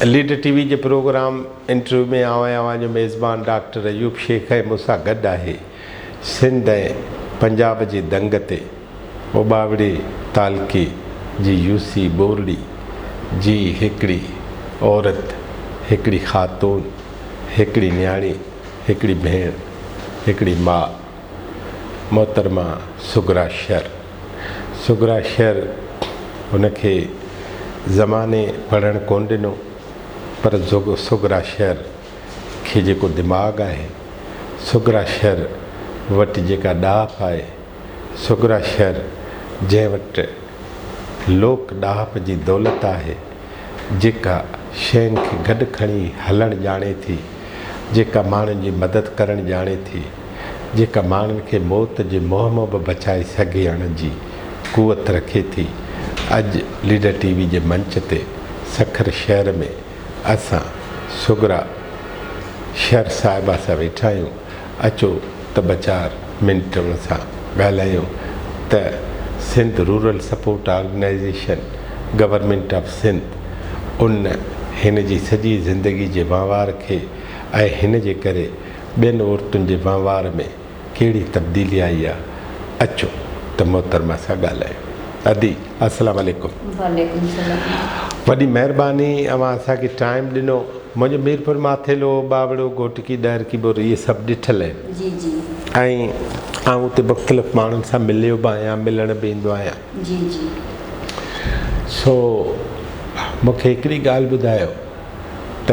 Leader TV के programme interview में आवां जो मेज़बान डॉक्टर अयूब शेख है मूंसां गॾु आहे सिंध ऐं पंजाब जी दंग ते ओबावड़ी तालुके जी यूसी बोरड़ी जी हिकिड़ी औरत, हिकिड़ी ख़ातून, हिकिड़ी न्याणी, हिकिड़ी भेण, हिकिड़ी मां, मोहतरमा सुगरा शहर उनखे ज़माने पढ़णु कोन ॾिनो, पर सुगरा शहर खे जेको दिमाग़ आहे, सुगरा शहर वटि जेका ॾाहप आहे, सुगरा शहर जंहिं वटि लोक ॾाहप जी दौलत आहे, जेका शयुनि खे गॾु खणी हलणु ॼाणे थी, जेका माण्हुनि जी मदद करणु ॼाणे थी, जेका माण्हुनि खे मौत जे मोह मां बि बचाए सघण जी कुवत रखे थी। अॼु लीडर टीवी जे मंच ते सखर शहर में असां सुगरा शहर साहिबा सां वेठा आहियूं। अचो त ॿ चारि मिंट हुन सां ॻाल्हायूं त Sindh rural support organisation government of Sindh उन हिन जी सॼी ज़िंदगी जे वहिंवार खे ऐं हिन जे करे ॿियनि औरतुनि जे वहिंवार में कहिड़ी तब्दीली आई आहे। अचो त मोहतरमा सां ॻाल्हायूं। अदी अस्सलाम वालेकुम। वालेकुम सलाम। वॾी महिरबानी, अवां असांखे टाइम ॾिनो। मुंहिंजो मीरपुर माथेलो, बावड़ो, गोटकी, डहरकी बोर इहे सभु ॾिठल आहिनि। जी जी। ऐं उते मुख़्तलिफ़ माण्हुनि सां मिलियो बि आहियां, मिलण बि ईंदो आहियां। जी जी। सो मूंखे हिकिड़ी ॻाल्हि ॿुधायो त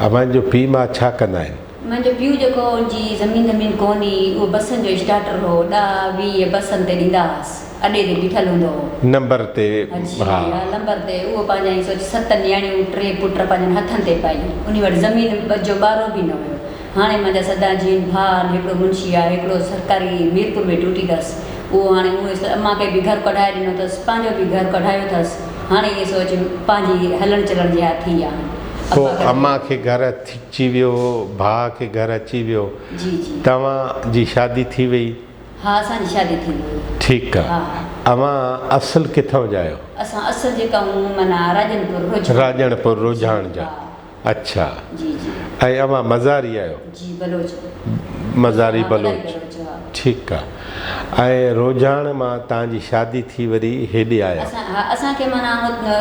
अव्हांजो पीउ मां छा कंदा आहिनि? मुंहिंजो पीउ जेको जी ज़मीन कोन्ही, उहो बसनि जो स्टार्टर हो। 10-20 बसनि ते ॾींदा हुआसीं, अॾे ते बीठल हूंदो हो नंबर ते। हा, नंबर ते। उहो पंहिंजा सोच 7 न्याणियूं 3 पुट पंहिंजनि हथनि ते पाई। उन वटि ज़मीन जो ॿारो बि न हुयो। हाणे मुंहिंजा सदा जी भाउ, हिकिड़ो मुंशी आहे, हिकिड़ो सरकारी मीरपुर में ड्यूटी अथसि। उहो हाणे उहे अम्मा खे बि घरु कढाए ॾिनो अथसि, पंहिंजो बि घरु कढायो अथसि। हाणे इहे सोच पंहिंजी हलण चलण जी थी आहे। पोइ अम्मा खे घरु अची वियो, भाउ खे घरु अची वियो। जी जी। तव्हांजी शादी थी वई? हा, असांजी शादी थी वई। ठीकु आहे। अव्हां असुलु किथां जा आहियो? असां असुलु जेका माना राजणपुर रुझान जा। अच्छा। जी जी। ऐं अव्हां मज़ारी आहियो? जी, बलोच। मज़ारी बलोच। ठीकु आहे। ऐं रुझान मां तव्हांजी शादी थी वरी हेॾे आया? असांखे माना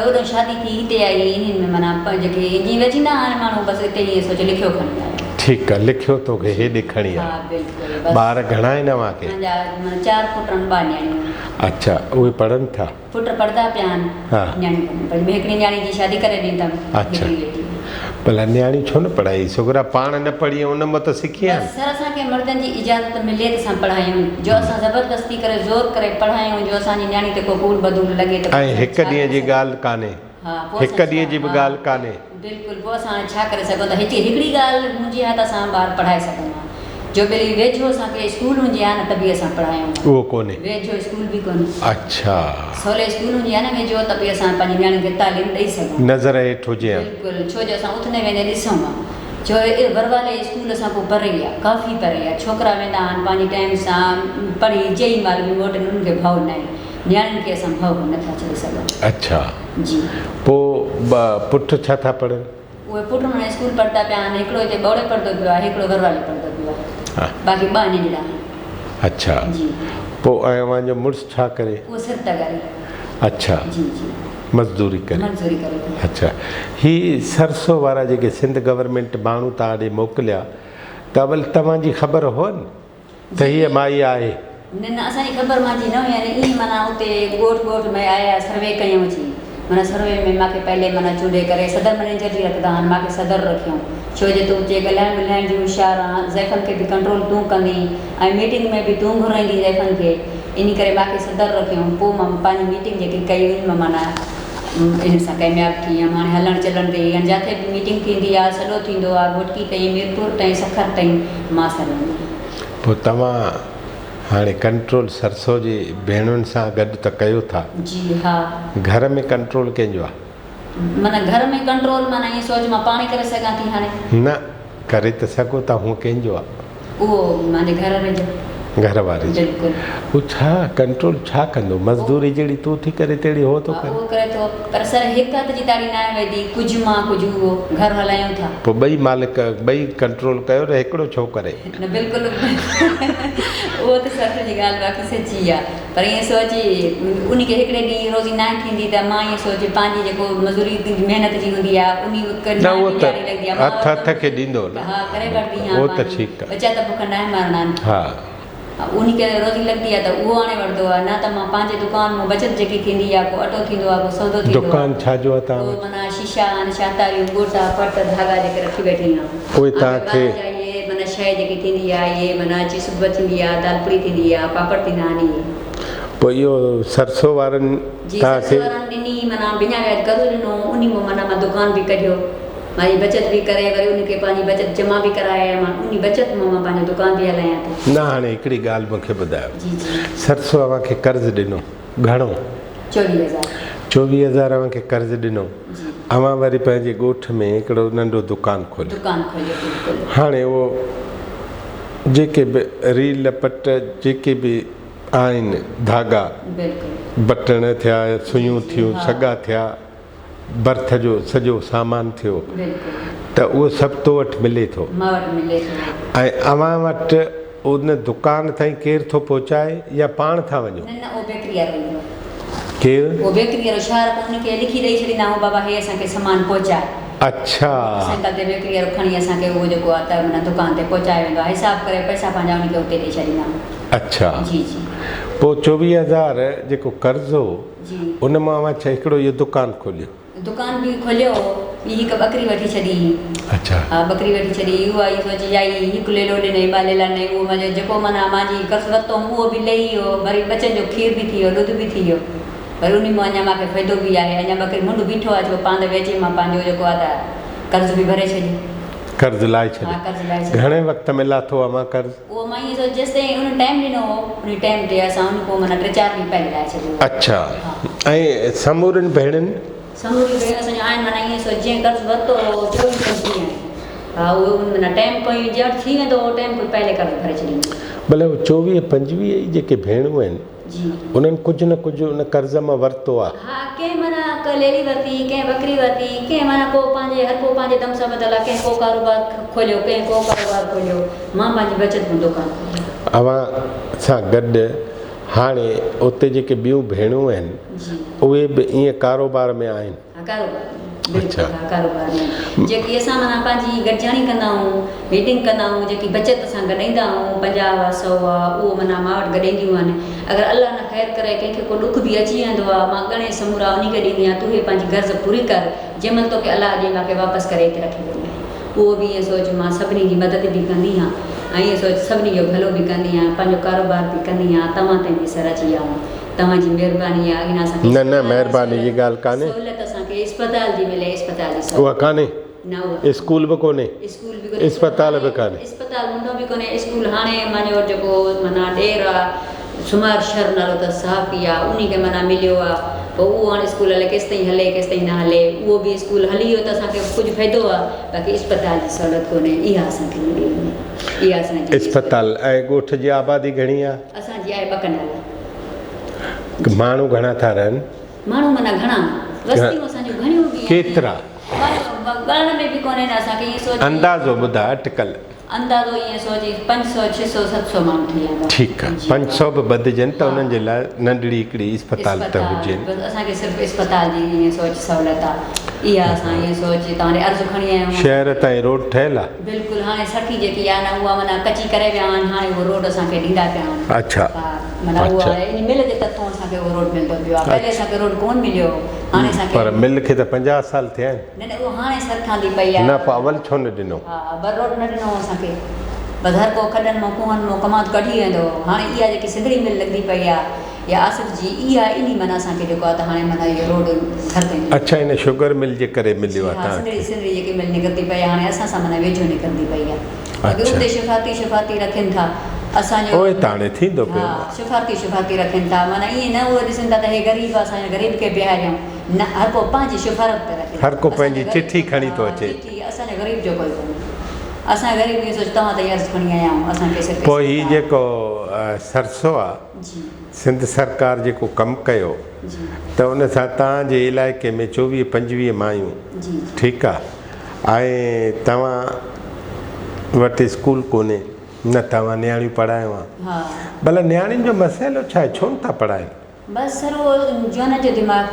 ओॾो शादी थी हिते आई। इन्हनि में माना जेके जीअं वेचींदा हाणे माण्हू बसि हिते ईअं सोचे लिखियो खणी आयो। ठीकु आहे, लिखियो तोखे हेॾे खणी आयो। हा बिल्कुलु। ॿार घणा आहिनि अव्हांखे? 4 पुट 2 न्याणियूं। अच्छा, उहे पढ़नि था? पुट पढ़ंदा पिया आहिनि। हा। न्याणियूं हिकिड़ी न्याणी जी शादी करे ॾींदमि। अच्छा। भला न्याणी छो न पढ़ाई? छोकिरा पाण न पढ़ी उन मां त सिखी आहिनि। सर, असांखे मर्दनि जी इजाज़त मिले त असां पढ़ायूं। जो असां ज़बरदस्ती करे ज़ोर करे पढ़ायूं, जो असांजी न्याणी ते को कूड़ बदूल लॻे त ऐं हिकु ॾींहं जी ॻाल्हि कान्हे। हिकु ॾींहं जी बि ॻाल्हि कान्हे। बिल्कुलु। पोइ असां छा करे सघूं था? हिकिड़ी ॻाल्हि हूंदी आहे त असां ॿार पढ़ाए सघूं था। जो भली वेझो असांखे स्कूल हूंदी आहे न त बि असां पढ़ायूं। उहो कोन्हे? वेझो स्कूल बि कोन्हे। अच्छा। सवले स्कूल हूंदी आहे न वेझो, त बि असां पंहिंजी न्याणी खे तालीम ॾेई सघूं। नज़र हेठि हुजे। बिल्कुलु। छो जो असां उथने वेंदे ॾिसूं था। जो वरवाले स्कूल असां पोइ परे आहे, काफ़ी परे आहे। छोकिरा वेंदा आहिनि पंहिंजी टाइम सां पढ़ी, जेई महिल बि मोटनि, उन्हनि खे भउ न आहे। न्याणियुनि खे असां भउ नथा छॾे सघूं। अच्छा। जी। पोइ पुट छा था पढ़नि? उहे पुट हाणे स्कूल पढ़ंदा पिया आहिनि। हिकिड़ो हिते बौड़े पढ़ंदो पियो आहे, हिकिड़ो घरवाले पढ़ंदो पियो आहे। बाक़ी 2 नंढड़ा आहिनि। अच्छा। जी। पोइ ऐं अव्हांजो मुड़ुसु छा करे? उहो सिर था करे। अच्छा। जी जी। मज़दूरी करे। मज़दूरी करे। अच्छा। ही सरसो वारा जेके सिंध गवर्नमेंट माण्हू तव्हां ॾे मोकिलिया, त अवल तव्हांजी ख़बर हुअनि त हीअ माई आहे? न न, असांजी ख़बर मुंहिंजी न हुई। ईअं माना हुते ॻोठ में आया, सर्वे कयूं। जी माना सर्वे में मूंखे पहले माना चूंडे करे सदर मैनेजर जी रखंदा आहिनि, मूंखे सदर रखियऊं। छो जो तूं जे ॻाल्हाइण ॿोलाइण जी होशियारु आहे, ज़ाइफ़नि खे बि कंट्रोल तूं कंदी, ऐं मीटिंग में बि तूं घुराईंदी ज़ाइफ़नि खे। इन करे मूंखे सदर रखियऊं। पोइ मां पंहिंजी मीटिंग जेकी कई हुई माना इन सां कामयाबु थी वियमि। हाणे हलण चलण ते जिथे बि मीटिंग थींदी आहे, सॼो थींदो आहे, घोटकी ताईं, मीरपुर ताईं, सखर ताईं मां सलंदी आहियां। पोइ तव्हां हाणे कंट्रोल सरसो जी भेणुनि सां गॾु त कयो था? जी हा। घर में कंट्रोल कंहिंजो आहे? माना घर में कंट्रोल माना ईअं सोच मां पाण करे सघां थी। हाणे न करे त सघो था, हूअं कंहिंजो आहे? उहो मुंहिंजे घर में जो। घर वारी जी बिल्कुलु हू छा कंट्रोल छा कंदो मज़दूरी जहिड़ी तूं थी करे तहिड़ी हो थो करे उहो करे थो पर सर हिकु हथ जी ताड़ी न वेंदी कुझु मां कुझु उहो घर हलायूं था पोइ ॿई मालिक ॿई कंट्रोल कयो त हिकिड़ो छो करे न बिल्कुलु उहो त सच जी ॻाल्हि बाक़ी सची आहे पर ईअं सोची उन खे हिकिड़े ॾींहुं रोज़ी न थींदी त मां ईअं सोची पंहिंजी जेको मज़दूरी महिनत जी हूंदी आहे उन न उहो त हथ हथ खे ॾींदो न हा करे वठंदी उहो आहियां त ठीकु आहे बचा त बुख न मारना आहिनि हा उन खे रोज़ी लॻंदी आहे त उहो आणे वठंदो आहे न त मां पंहिंजे दुकान मां बचति जेकी थींदी आहे को अटो थींदो आहे को सौदो थींदो आहे दुकान छा जो आहे तव्हां पोइ वटि? माना शीशा आहिनि शातारियूं ॻोटा पट धागा जेके रखी वेठी आहियां उहे तव्हांखे इहे माना शइ जेकी थींदी आहे इहे माना चिसुब थींदी आहे दाल पूड़ी थींदी आहे पापड़ थींदा आहिनि इहे पोइ इहो सरसो वारनि जी तव्हांखे ॾिनी माना बिना व्याज कर्ज़ु ॾिनो उन मां माना मां दुकान बि कढियो मां बचति बि करे वरी उनखे पंहिंजी बचति जमा बि कराए मां उन बचति मां पंहिंजो दुकान बि हलायां थी न हाणे हिकिड़ी ॻाल्हि मूंखे ॿुधायो जी जी सरसो अव्हांखे कर्ज़ु ॾिनो घणो 24,000 24,000 अव्हांखे कर्ज़ु ॾिनो जी अव्हां वरी पंहिंजे ॻोठ में हिकिड़ो नंढो दुकानु खोलियो दुकान खोलियो बिल्कुलु हाणे उहो जेके बि रील पट जेके बि आहिनि धागा बिल्कुलु बटण थिया सुयूं थियूं हा। सॻा थिया बर्थ जो सॼो सामान थियो बिल्कुलु त उहो सभु तो वटि मिले थो मां वटि मिले थो ऐं अव्हां वटि उन दुकान ताईं केरु थो पहुचाए या पाण था वञो न न उहो बेकरी वारो ईंदो केरु उहो बेकरी वारो शहर पोइ उनखे लिखी ॾेई छॾींदा आहियूं बाबा हे असांखे सामान पहुचाए अच्छा साइकिल ते बेकरी वारो खणी असांखे उहो जेको आहे त हुन दुकान ते पहुचाए वेंदो आहे हिसाबु करे पैसा पंहिंजा उनखे उते ॾेई छॾींदा आहियूं अच्छा जी जी पोइ 24,000 जेको कर्ज़ु हो जी उन मां अव्हां छा हिकिड़ो इहो दुकानु खोलियो दुकान बि खोलियो ॿी हिकु ॿकरी वठी छॾी अच्छा हा ॿकरी वठी छॾी उहा ई सोची आई हिकु लेलो ॾिनई ॿ लेला ॾिनई उहो मुंहिंजो जेको माना मुंहिंजी कर्ज़ु वरितो उहो बि लही वियो वरी बचनि जो खीर बि थी वियो ॾुध बि थी वियो वरी उन मां अञा मूंखे फ़ाइदो बि आहे अञा ॿकरी मुंडु बीठो आहे छो पाण वेचे मां पंहिंजो जेको आहे त कर्ज़ु बि भरे छॾियो कर्ज़ु लाइ हा छॾियो कर्ज़ु लाइ छॾियो घणे वक़्त में लाथो अव्हां कर्ज़ु उहो मां ईअं सोच जेसिताईं उन टाइम ॾिनो हो उन टाइम ते असां उन पोइ माना 3-4 ॾींहं पहले लाइ छॾियो अच्छा हा। ऐं समूरनि भेणनि समूरी भेण असांजा आहिनि माना ईअं सोच जीअं कर्ज़ु वरितो 24-25 आहिनि हा उहो माना टाइम कोई जड़ थी वेंदो हो टाइम कोई पहले कर्ज़ु भरे छॾींदो भले 24-25 जेके भेणूं आहिनि जी उन्हनि कुझु न कुझु उन कर्ज़ मां वरितो आहे हा कंहिं माना क लेली वरिती कंहिं ॿकरी वरिती कंहिं माना को पंहिंजे हर को पंहिंजे दम सां बदल आहे कंहिं को कारोबार खोलियो कंहिं को कारोबार खोलियो मां पंहिंजी बचति में दुकानु खोलियो अव्हां सां गॾु हाणे उते जेके ॿियूं भेणूं आहिनि जी उहे बि ईअं कारोबार में आहिनि हा कारोबार बिल्कुलु हा कारोबार में जेकी असां माना पंहिंजी गॾिजाणी कंदा आहियूं मीटिंग कंदा आहियूं जेकी बचति असां गॾाईंदा आहियूं 50-100 उहो माना मां वटि गॾाईंदियूं आहिनि अगरि अलाह न ख़ैरु करे कंहिंखे को ॾुख बि अची वेंदो आहे मां घणे समूरा उन खे ॾींदी आहियां तूं हे पंहिंजी गर्ज़ पूरी कर जंहिं महिल तोखे अलाह ॾे मूंखे वापसि करे हिते रखी वेंदी उहो बि ईअं सोच मां सभिनी जी मदद बि कंदी आहियां ऐं ईअं सोच सभिनी जो भलो बि कंदी आहियां पंहिंजो कारोबार बि कंदी आहियां तव्हां ताईं बि सर अची आऊं तव्हांजी महिरबानी आहे अॻियां असांखे न महिरबानी जी ॻाल्हि कान्हे सहूलियत असांखे इस्पताल जी मिले इस्पताल जी उहा सहूलियत कान्हे न उहा स्कूल बि कोन्हे स्कूल बि कोन्हे इस्पताल बि कान्हे इस्पताल मुंडो बि कोन्हे स्कूल हाणे मुंहिंजो जेको माना ॾेर आहे सुमार शहर नालो त साफ़ी आहे उन खे माना मिलियो आहे पोइ उहो हाणे स्कूल हले केसि ताईं हले केसि ताईं न हले उहो बि स्कूल हली वियो त असांखे कुझु फ़ाइदो आहे बाक़ी इस्पताल जी सहूलियत कोन्हे इहा असांखे मिली वञे इहा असांजी इस्पताल ऐं ॻोठ जी आबादी घणी आहे असांजी आहे 2 कनाल माण्हू घणा था रहनि माण्हू माना घणा वस्तियूं असांजूं घणियूं बि आहिनि। केतिरा ॻणण में बि कोन्हे न असांखे ईअं सोच अंदाज़ो ॿुधा अटकल अंदाज़ो ईअं सोचे 500-600-700 माण्हू थी वेंदा ठीकु आहे 500 बि वधिजनि त उन्हनि जे लाइ नंढड़ी हिकिड़ी इस्पताल त हुजे बसि असांखे सिर्फ़ु इस्पताल जी ईअं सोच सहूलियत आहे इहा असां ईअं सोच तव्हांजे अर्ज़ु खणी आया आहियूं शहर ताईं रोड ठहियलु आहे बिल्कुलु हाणे सखी जेकी आहे न उहा माना कची करे विया आहिनि हाणे उहो रोड असांखे ॾींदा पिया आहिनि अच्छा हा माना उहा इन मिल जे तथां असांखे उहो रोड मिलंदो पियो आहे पहले असांखे रोड कोन मिलियो हाणे असांखे पर मिल खे त 50 साल थिया आहिनि न न उहो हाणे सर ठहंदी पई आहे न पोइ अवल छो न ॾिनो हा बर रोड न ॾिनो असांखे बसि हर को खॾनि मां कुहनि मां कमाद कढी वेंदो हाणे इहा जेकी सिंधड़ी मिल लॻंदी पई आहे या आसिफ जी इहा इन माना असांखे जेको आहे त हाणे माना इहो रोड घर ताईं अच्छा इन शुगर मिल जे करे मिलियो आहे हा तव्हांखे सिंधड़ी जेकी मिल निकिरंदी पई आहे हाणे असां सां माना वेझो निकिरंदी पई आहे अच्छा। उते शिफ़ाती रखनि था असांजो उहे त हाणे थींदो पियो हा शिफ़ाती रखनि था माना ईअं न उहे ॾिसनि था त हे ग़रीब आहे असांजे ग़रीब खे बीहारियूं न हर को पंहिंजी शिफ़ारत ते रखे हर को पंहिंजी चिठी खणी थो अचे। चिठी असांजे ग़रीब जो कोई कोन्हे असां ग़रीब इहो सोच तव्हां त अर्ज़ु खणी आया आहियूं असांखे सिर्फ़ु पोइ हीउ जेको सरसो आहे जी सिंध सरकार जेको कमु कयो जी त उन सां तव्हांजे इलाइक़े में 24-25 मायूं जी ठीकु आहे ऐं तव्हां वटि स्कूल कोन्हे न तव्हां नियाणियूं पढ़ायो आहे हा भला नियाणियुनि जो मसइलो छा आहे छो नथा पढ़ायो बसि सर उहो जवान जो दिमाग़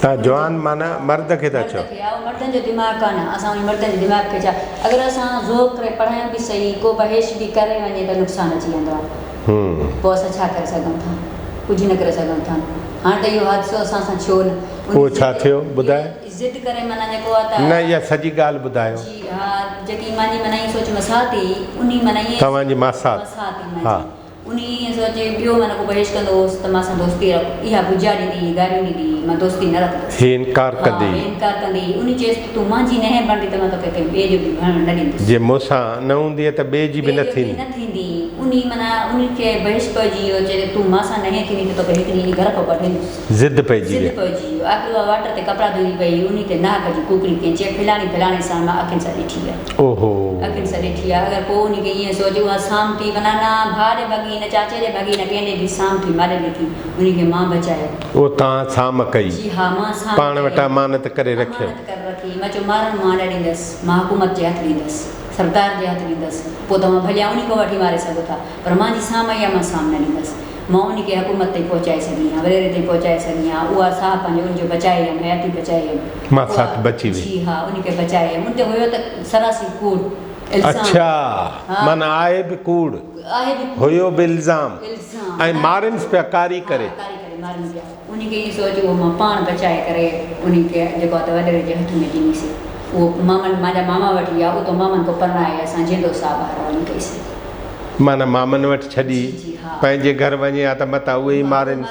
तव्हां जवान माना मर्द खे था चओ मर्दनि जो दिमाग़ कान्हे असां उन मर्दनि जे दिमाग़ खे छा अगरि असां ज़ोर करे पढ़ायूं बि सही को बहेश बि करे वञे त नुक़सानु अची वेंदो आहे पोइ असां छा करे सघूं था कुझु न करे सघूं था हाणे त इहो हादिसो असां सां छो न उहो छा थियो ॿुधाए ज़िद करे माना जेको आहे न इहा सॼी ॻाल्हि ॿुधायो जी हा जेकी मुंहिंजी माना ईअं सोच मसा थी उन माना ईअं तव्हांजी मासात मसा थी हा उन ईअं सोचे ॿियो माना को बहेश कंदो हुउसि त मां सां दोस्ती इहा बुजा ॾींदी गारियूं ॾींदी मां दोस्ती न रखंदसि ही इनकार कंदी इनकार कंदी उन चएसि तूं मुंहिंजी न बणंदी त मां तोखे कंहिं ॿिए जो बि भरण न ॾींदुसि जे मूंसां न हूंदी त ॿिए जी बि न थींदी न थींदी उन माना उनखे बहेश पइजी वियो चए तूं मां सां न थींदी त तोखे हिकिड़ी घर खां वठंदुसि ज़िद पइजी ज़िद वई पइजी वियो आख़िर उहा वाटर ते कपिड़ा धोई पई उन ते नाक जी कुकड़ी कंहिं चए फलाणी सां मां अखियुनि सां ॾिठी आहे ओहो अखियुनि सां ॾिठी आहे अगरि पोइ उनखे ईअं सोचे उहा साम थी माना न भाउ जे बगी न चाचे जे बगी न कंहिंजे बि साम थी मारे ॾिठी उनखे मां बचायो उहो तव्हां साम कई जी हा मां साम पाण वटि अमानत करे रखियो अमानत करे रखी मां चयो मारण मां न ॾींदसि मां हुकूमत जे हथु ॾींदसि सरकार जे हथु ॾींदसि पोइ तव्हां भले उन खां वठी मारे सघो था पर मुंहिंजी साम आई आहे मां साम न ॾींदसि मां उनखे हुकूमत ताईं पहुचाए सघी आहियां वॾेरे ताईं पहुचाए सघी आहियां उहा साह पंहिंजो उनजो बचाए वियमि हयाती बचाए वियमि मां साथ बची वई जी हा उनखे बचाए वियमि उन ते हुयो त सरासी कूड़ अच्छा माना आहे बि कूड़ आहे बि हुयो बि इल्ज़ाम इल्ज़ाम ऐं मारनि पिया कारी करे मारनि पिया उनखे ईअं सोचियो उहो मां पाण बचाए करे उनखे जेको आहे त वॾेरे जे हथ में ॾिनीसीं उहो मामनि मुंहिंजा मामा वठी विया उहो त मामनि खां परणाए असां जींदो साहु ॿाहिरि वञी कईसीं माना मामनि वटि छॾी जी, हा। पंहिंजे घर वञे हा त मथां उहे ई मारनि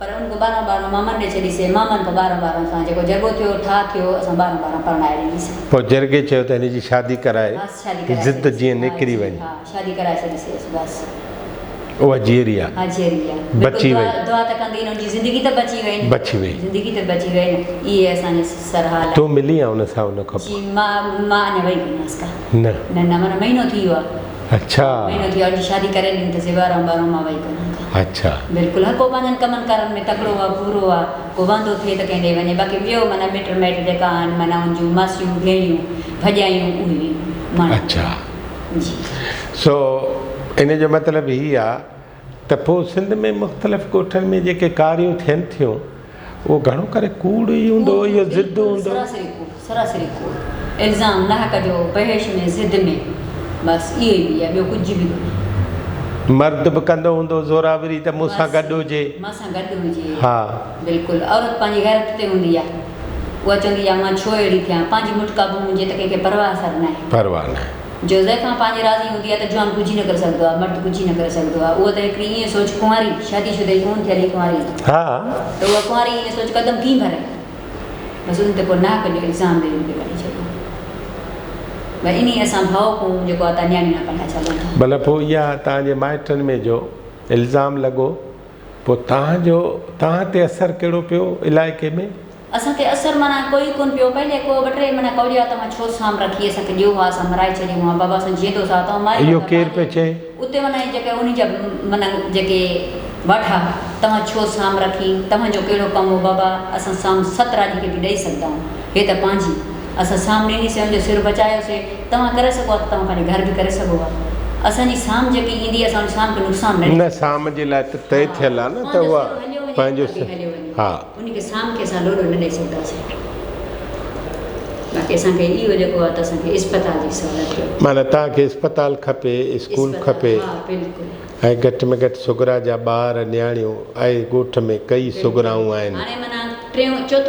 पर उनखे 12 मामनि ॾे छॾीसीं मामनि खां 12 सां जेको जॻो थियो ठा थियो असां 12 परणाए ॾिनीसीं पोइ जरगे चयो त हिन जी शादी कराए बसि शादी कराए ज़िद जीअं छॾीसीं। निकिरी वञे हा शादी कराए छॾीसीं बसि उहा जीअरी आहे हा जेरी आहे बची वई। दुआ त कंदी हुनजी ज़िंदगी त बची वई न बची वई ज़िंदगी त बची वई न इहे असांजे सरहाल तूं मिली आहे उन सां उन खां जी मां अञा वई कोन्हासि का न न माना महीनो थी वियो आहे अच्छा महीनो थी वियो आहे शादी करे ॾिनसि 12 मां वई कोन्हा अच्छा बिल्कुलु हर को पंहिंजनि कमनि कारनि में तकिड़ो आहे पूरो आहे को वांदो थिए त कंहिं ॾे वञे बाक़ी ॿियो माना मिट माइट जेका आहिनि माना उनजूं मासियूं भेणियूं भॼायूं उहे माना अच्छा जी सो इन जो मतिलबु हीअ आहे त पोइ सिंध में मुख़्तलिफ़ ॻोठनि में जेके कारियूं थियनि थियूं उहो घणो करे कूड़ ई हूंदो इहो ज़िद हूंदो सरासरी कूड़ इल्ज़ाम नाहक जो बहेश में ज़िद में बसि इहो ई बि आहे ॿियो कुझु बि कोन्हे मर्द बि कंदो हूंदो ज़ोरावरी त मूंसां गॾु हुजे मां सां गॾु हुजे हा बिल्कुलु औरत पंहिंजी गैरत ते हूंदी आहे उहा चवंदी आहे मां छो अहिड़ी थियां पंहिंजी मुटकाबू हुजे त कंहिंखे परवाह असर न आहे परवाह न जो ज़ाइफ़ा पंहिंजी राज़ी हूंदी आहे त जवान कुझु न करे सघंदो आहे मर्द कुझु न करे सघंदो आहे उहा त हिकिड़ी ईअं सोच कुंवारी शादीशुदा कोन थियली कुंवारी हा त उहा कुंवारी ईअं सोच क़दम कीअं भरे बसि उन ते पोइ नाक जो इल्ज़ाम ॾेई उनखे कढी छॾियो भई इन असां भाउ को जेको आहे तव्हां नियाणी न पढ़ाए सघूं था भले पोइ इहा तव्हांजे माइटनि में जो इल्ज़ाम लॻो पोइ तव्हां ते असरु कहिड़ो पियो इलाइक़े में असांखे असरु माना कोई कोन पियो पहिले को 2-3 माना कौड़िया तव्हां छो साम रखी असांखे ॾियो हा असां मराए छॾियूं हा बाबा असां जीअं थो सा तव्हां मारे इहो केरु पियो चए उते माना जेके उन जा माना जेके वठा तव्हां छो साम रखी तव्हांजो कहिड़ो कमु हो बाबा असां साम 17 ॾींहं बि ॾेई सघंदा आहियूं हे त पंहिंजी असां साम ॾिनीसीं हुनजो सिर बचायोसीं तव्हां करे सघो त तव्हां पंहिंजे घर बि करे सघो आहे असांजी साम जेकी ईंदी आहे असां साम खे नुक़सानु न साम जे लाइ त तय थियल आहे न त उहा पंहिंजो हा उनखे साम खे असां लोॾो न ॾेई सघंदासीं बाक़ी असांखे इहो जेको आहे त असांखे इस्पताल जी सहूलियत माना तव्हांखे इस्पताल खपे स्कूल खपे हा बिल्कुलु ऐं घटि में घटि सुगरा जा ॿार नियाणियूं ऐं ॻोठ में कई सुगराऊं आहिनि हाणे माना 4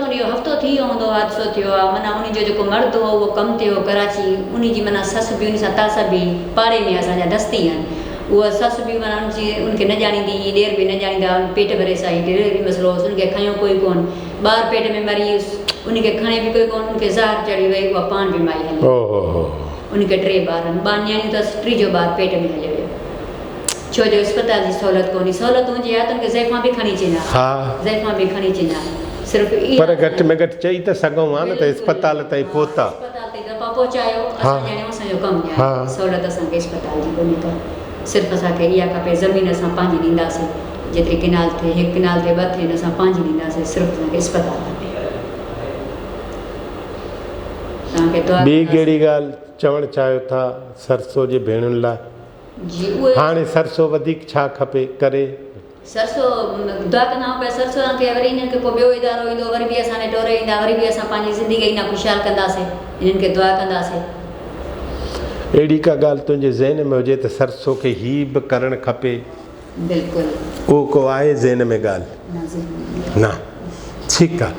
ॾींहुं हफ़्तो थी वियो हूंदो हादिसो थियो आहे माना उनजो जेको मर्द हो उहो कमु थियो कराची उनजी माना ससु बि उन सां तास बि पाड़े में असांजा दस्ती आहिनि उहा ससु बि माना उनखे न ॼाणींदी ॾेर बि न ॼाणींदा पेट भरे सां डिलीवरी मसइलो हुओसि उनखे खयो कोई कोन ॿार पेट में मरी उनखे खणे बि कोई कोन उनखे ज़हर चढ़ी वई उहा पाण बि माई हली उनखे 3 ॿार आहिनि 2 नियाणियूं अथसि 3 जो ॿार पेट में हलियो वियो छो जो इस्पताल जी सहूलियत कोन्हे सहूलियत हुजे हा त उनखे ज़ाइफ़ा बि खणी अचनि हा ज़ाइफ़ा बि खणी अचनि सिर्फ़ु पर घटि में घटि चई त सघूं हा न त इस्पताल ताईं पहुता इस्पताल ताईं त दफ़ा पहुचायो हाँ। असां ॼणे असांजो कमु हाँ। ॾिया सहूलियत असांखे इस्पताल जी कोन्हे का सिर्फ़ु असांखे इहा खपे ज़मीन असां पंहिंजी ॾींदासीं जेतिरी किनाल थिए 1 किनाल ते 2 थियनि असां पंहिंजी ॾींदासीं सिर्फ़ु असांखे इस्पताल खपे तव्हांखे दुआ ॿी कंदासीं। कहिड़ी ॻाल्हि चवणु चाहियो था सरसो जे भेणुनि लाइ जी उहे हाणे सरसो वधीक छा खपे करे सरसो दुआ कंदा आहियूं पिया सरसो तव्हांखे वरी इन्हनि खे पोइ ॿियो इदारो ईंदो वरी बि असां ॾे टोरे ईंदा वरी बि असां पंहिंजी ज़िंदगी अञा ख़ुशहाल कंदासीं इन्हनि खे दुआ कंदासीं अहिड़ी का ॻाल्हि तुंहिंजे ज़हन में हुजे त सरसो खे ही बि करणु खपे बिल्कुलु उहो को आहे ज़हन में ॻाल्हि न ठीकु आहे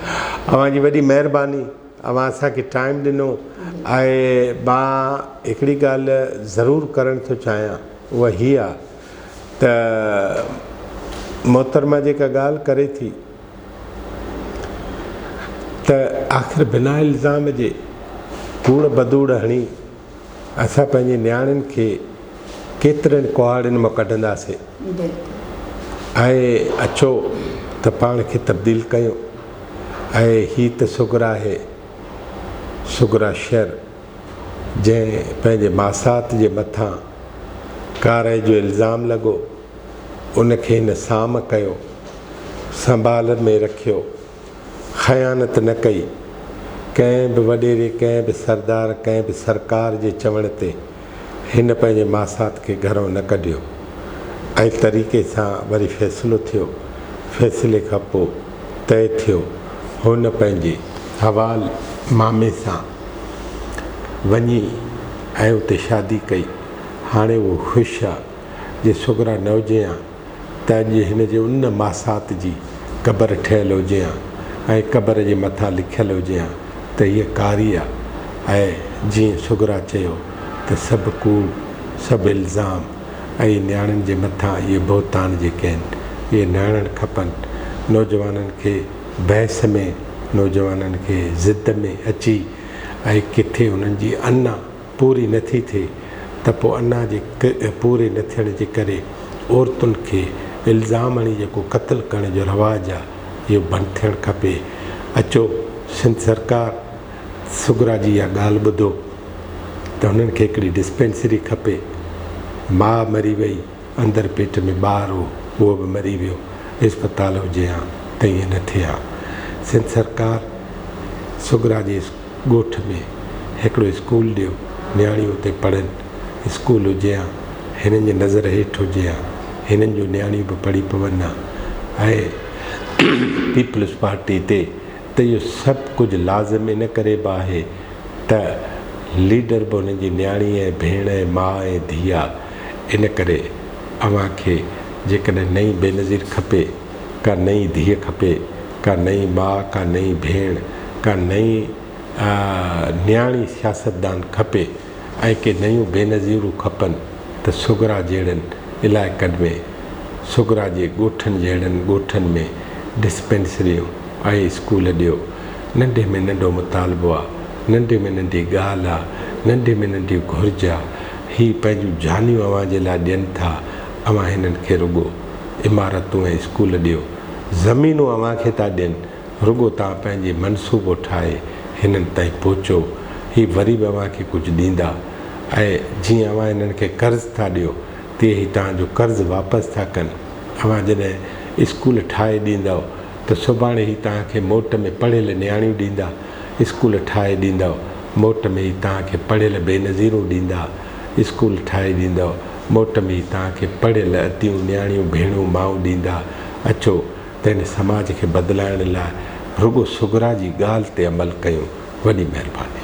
अव्हांजी वॾी महिरबानी अव्हां असांखे टाइम ॾिनो ऐं मां हिकिड़ी ॻाल्हि ज़रूरु करणु थो चाहियां उहा हीअ आहे त मोहतरमा जेका ॻाल्हि करे थी त आख़िर बिना इल्ज़ाम जे कूड़ बदूड़ हणी असां पंहिंजे नियाणियुनि खे केतिरनि कुहाड़ियुनि मां कढंदासीं ऐं अचो त पाण खे तब्दील कयूं ऐं हीअ त सुगरा आहे सुगरा शहर जंहिं पंहिंजे मासात जे मथां कारे जो इल्ज़ाम लॻो उनखे हिन साम कयो संभाल में रखियो ख़यानत न कई कंहिं बि वॾेरे कंहिं बि सरदार कंहिं बि सरकार जे चवण ते हिन पंहिंजे मासात खे घरों न कढियो ऐं तरीक़े सां वरी फ़ैसिलो थियो फ़ैसिले खां पोइ तय थियो हुन पंहिंजे हवाल मामे सां वञी ऐं उते शादी कई हाणे उहो ख़ुशि आहे जे सुगरा न हुजे हा त अॼु हिन जे उन मासात जी क़बर ठहियलु हुजे हा ऐं क़बर जे मथां लिखियलु हुजे हा त हीअ कारी आहे ऐं जीअं सुगरा चयो त सभु कूड़ सभु इल्ज़ाम ऐं नियाणियुनि जे मथां इहे बोहतान जेके आहिनि इहे नियाणनि खपनि नौजवाननि खे बहस में नौजवाननि खे ज़िद में अची ऐं किथे उन्हनि जी अना पूरी नथी थिए त पोइ अना जे पूरे न थियण जे करे औरतुनि खे इल्ज़ाम हणी जेको क़त्ल करण जो रवाजु आहे इहो बंदि थियणु खपे अचो सिंध सरकार सुगरा जी इहा ॻाल्हि ॿुधो त हुननि खे हिकिड़ी डिस्पेंसरी खपे माउ मरी वई अंदरि पेट में ॿारु हो उहो बि मरी वियो इस्पताल हुजे हा त ईअं न थिए हा सिंध सरकार सुगरा जे ॻोठ में हिकिड़ो स्कूल ॾियो नियाणियूं उते पढ़नि स्कूल हुजे हा हिननि जे नज़र हेठि हुजे हा हिननि जूं नियाणियूं बि पढ़ी पवनि हा ऐं पीपल्स पार्टी ते त इहो सभु कुझु लाज़िम इन करे बि आहे त लीडर बि हुननि जी नियाणी ऐं भेण ऐं माउ ऐं धीउ आहे इन करे अव्हांखे जेकॾहिं नई बेनज़ीर खपे का नई धीउ खपे का नई माउ का नई भेण का नई नियाणी सियासतदान खपे ऐं के नयूं बेनज़ीरूं खपनि त सुगरा जहिड़नि इलाइक़नि में सुगरा जे ॻोठनि जहिड़नि ॻोठनि में डिस्पेंसरियूं ऐं स्कूल ॾियो नंढे में नंढो मुतालबो आहे नंढे में नंढी ॻाल्हि आहे नंढे में नंढी घुर्ज आहे हीअ पंहिंजूं जानियूं अव्हां जे लाइ ॾियनि था अव्हां हिननि खे रुॻो इमारतूं ऐं स्कूल ॾियो ज़मीनूं अव्हांखे था ॾियनि रुॻो तव्हां पंहिंजे मनसूबो ठाहे हिननि ताईं पहुचो हीअ वरी बि अव्हांखे कुझु ॾींदा ऐं जीअं अव्हां हिननि खे कर्ज़ु था ॾियो तीअं ई तव्हांजो कर्ज़ु वापसि था कनि अव्हां जॾहिं स्कूल ठाहे ॾींदव त सुभाणे ई तव्हांखे मोट में पढ़ियल नियाणियूं ॾींदा स्कूल ठाहे ॾींदव मोट में ई तव्हांखे पढ़ियल बेनज़ीरूं ॾींदा स्कूल ठाहे ॾींदव मोट में ई तव्हांखे पढ़ियल अतियूं नियाणियूं भेणूं माऊं ॾींदा अचो त हिन समाज खे बदिलाइण लाइ रुॻो सुगरा जी ॻाल्हि ते अमल कयूं वॾी महिरबानी।